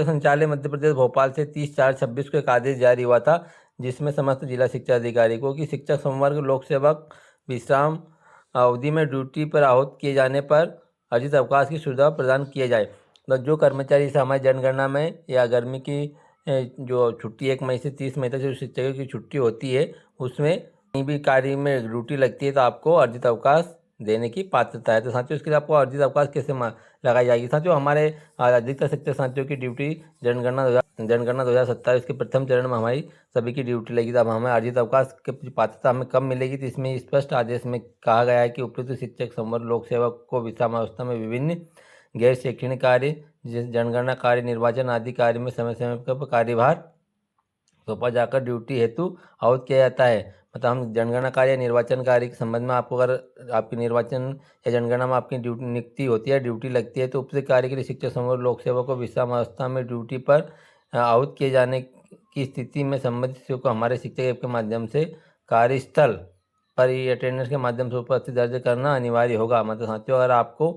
संचालय मध्य प्रदेश भोपाल से 30/4/26 को एक आदेश जारी हुआ था, जिसमें समस्त जिला शिक्षा अधिकारी को कि शिक्षक संवर्ग लोक सेवक विश्राम अवधि में ड्यूटी पर आहूत किए जाने पर अर्जित अवकाश की सुविधा प्रदान किए जाए। तो जो कर्मचारी से हमारी जनगणना में या गर्मी की जो छुट्टी 1 मई से 30 मई तक जो शिक्षकों की छुट्टी होती है, उसमें कहीं भी कार्य में ड्यूटी लगती है तो आपको अर्जित अवकाश देने की पात्रता है। तो साथियों, इसके लिए आपको अर्जित अवकाश कैसे लगाई जाएगी? साथियों, हमारे अधिकतर शिक्षक साथियों की ड्यूटी जनगणना 2027 के प्रथम चरण में हमारी सभी की ड्यूटी लगी। अब हमें अर्जित अवकाश की पात्रता हमें कब मिलेगी? तो इसमें स्पष्ट आदेश में कहा गया है कि उपयुक्त शिक्षक संवर्ग लोक सेवक को विषमावस्था में विभिन्न गैर शैक्षणिक कार्य, जैसे जनगणना कार्य, निर्वाचन आदि कार्य में समय समय पर कार्यभार सौंपा जाकर ड्यूटी हेतु आहूत किया जाता है। मतलब हम जनगणना कार्य या निर्वाचन कार्य के संबंध में आपको अगर आपकी निर्वाचन या जनगणना में आपकी ड्यूटी नियुक्ति होती है, ड्यूटी लगती है, तो उपयुक्त कार्य के लिए शिक्षक संवर्ग लोक सेवक को विषमावस्था में ड्यूटी पर आहूत किए जाने की स्थिति में संबंधित शिक्षक को हमारे शिक्षक ऐप के माध्यम से कार्यस्थल पर ई अटेंडेंस के माध्यम से उपस्थिति दर्ज करना अनिवार्य होगा। मतलब साथियों, अगर आपको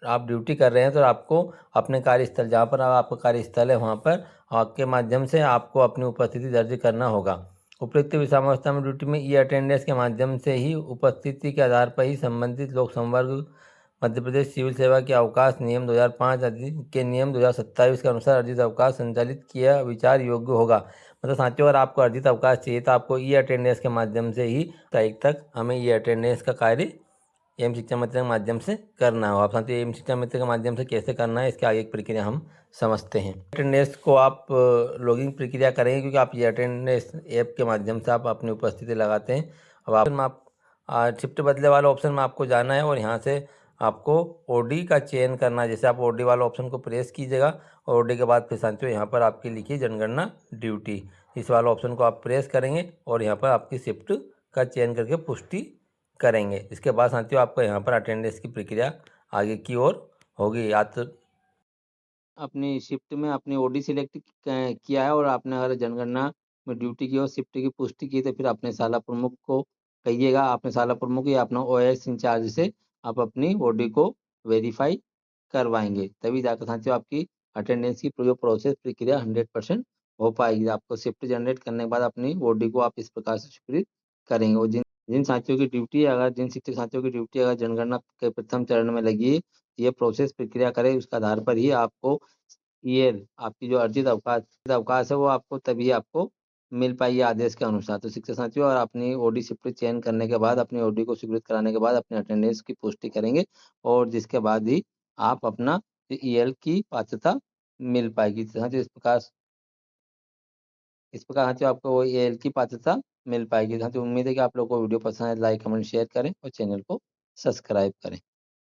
आप ड्यूटी कर रहे हैं तो आपको अपने कार्यस्थल, जहाँ पर आपका कार्यस्थल है, वहाँ पर के माध्यम से आपको अपनी उपस्थिति दर्ज करना होगा। उपयुक्त विषमावस्था में ड्यूटी में ई अटेंडेंस के माध्यम से ही उपस्थिति के आधार पर ही संबंधित लोक संवर्ग मध्य प्रदेश सिविल सेवा के अवकाश नियम 2005 के नियम 2027 के अनुसार अर्जित अवकाश संचालित किया विचार योग्य होगा। मतलब साथियों, अगर आपको अर्जित अवकाश चाहिए तो आपको ई अटेंडेंस के माध्यम से ही तारीख तक हमें ई अटेंडेंस का कार्य एम शिक्षा मित्र के माध्यम से करना हो। आप साथियों, एम शिक्षा मित्र के माध्यम से कैसे करना है, इसके आगे की प्रक्रिया हम समझते हैं। अटेंडेंस को आप लॉगिंग प्रक्रिया करेंगे, क्योंकि आप ये अटेंडेंस ऐप के माध्यम से आप अपनी उपस्थिति लगाते हैं। अब आप शिफ्ट बदले वाले ऑप्शन में आपको जाना है और यहाँ से आपको ओडी का चयन करना है। जैसे आप ओडी वाला ऑप्शन को प्रेस कीजिएगा और ओडी के बाद फिर साथियों यहाँ पर आपकी लिखी जनगणना ड्यूटी, इस वाला ऑप्शन को आप प्रेस करेंगे और यहाँ पर आपकी शिफ्ट का चयन करके पुष्टि करेंगे। इसके बाद साथियों आपको यहाँ पर अटेंडेंस की प्रक्रिया आगे की ओर होगी। या तो अपनी शिफ्ट में अपनी ओडी सिलेक्ट किया है और आपने अगर जनगणना में ड्यूटी की और शिफ्ट की पुष्टि की, तो फिर अपने शाला प्रमुख को कहिएगा, अपने शाला प्रमुख या अपना ओएस इंचार्ज से आप अपनी ओडी को वेरीफाई करवाएंगे, तभी जाकर साथियों आपकी अटेंडेंस की जो प्रोसेस प्रक्रिया 100% हो पाएगी। आपको शिफ्ट जनरेट करने के बाद अपनी ओडी को आप इस प्रकार से स्वीकृत करेंगे। और जिन साथियों की ड्यूटी अगर जिन शिक्षक साथियों की ड्यूटी अगर जनगणना के प्रथम चरण में लगी है, ये प्रोसेस प्रक्रिया करें, उसके आधार पर ही आपको ये आपकी जो अर्जित अवकाश है वो आपको तभी आपको मिल पाएगी आदेश के अनुसार। तो शिक्षक साथियों, और अपनी ओडी शिफ्ट चयन करने के बाद अपनी ओडी को स्वीकृत कराने के बाद अपने अटेंडेंस की पुष्टि करेंगे और जिसके बाद ही आप अपना ईएल की पात्रता मिल पाएगी। साथियों, इस प्रकार साथियों आपको वो ईएल की पात्रता मिल पाएगी। साथियों, उम्मीद है कि आप लोगों को वीडियो पसंद है। लाइक कमेंट शेयर करें और चैनल को सब्सक्राइब करें।